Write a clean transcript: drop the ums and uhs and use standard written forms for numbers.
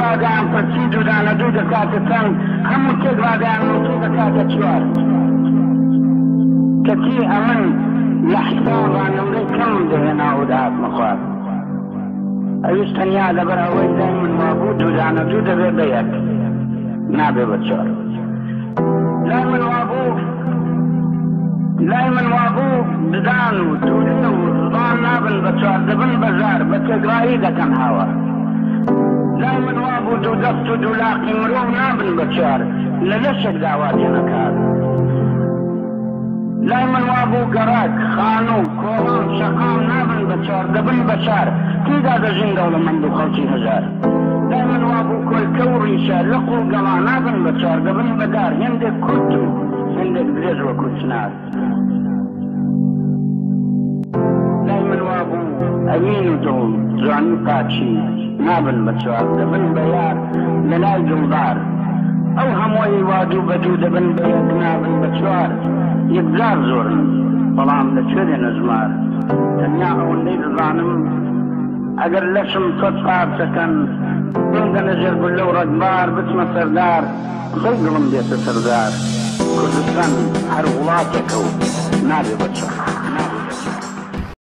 باگان پرچی دوودانە دوو دەکاتە چەند هەموو تێک باگان نووتوو دەکاتە چوار کەچی ئەمن لە حسابان نمرەی کەم دەهێنا و داهاتمە خوار ئەویش تەنیا لەبەر ئەوەی لای من وابوو دوودانە دوو دەبێت بە یەک نابێ بە چوار لای من وابوو ددان و دوورن و زبان نابن بە چوار دەبن بەزار بە تێگرایی دەکەن هاوە لای من وابوو دوو دەست و دوو لاقی مرۆڤ نابن بە چوار لە لەشێک داواتێنەکات لای من وابوو گەڕاک خان و کۆڵان شەقام نابن بە چوار دەبن بە چار تێدا دەژین دەوڵەمەند و خەڵکی هەژار لای من وابوو کۆلکە و ڕیشە لەق و گەڵا نابن بە چوار دەبن بەدار هێندێک کورت و هێندێک درێژ وەکو چنار لای من وابوو ئەمین و دڵ جوانی پاچی نابن بە چوار دەبن بە یار لە لای دڵدار ئەو هەمووی وادوو بەدوو دەبن بە یەک نابن بە چوار یەکجار زۆرن بەڵام لەکوێ دێنە ژمار تەنیا ئەوەندەی دەزانم ئەگەر لەشم تۆت پارچەکەن بمدەنە ژێر گولە و ڕەگبار بچمە سەردار خەڵ دڵم دێتە سەردار کوردستان هەر وڵاتێکە و نابێ بە چوار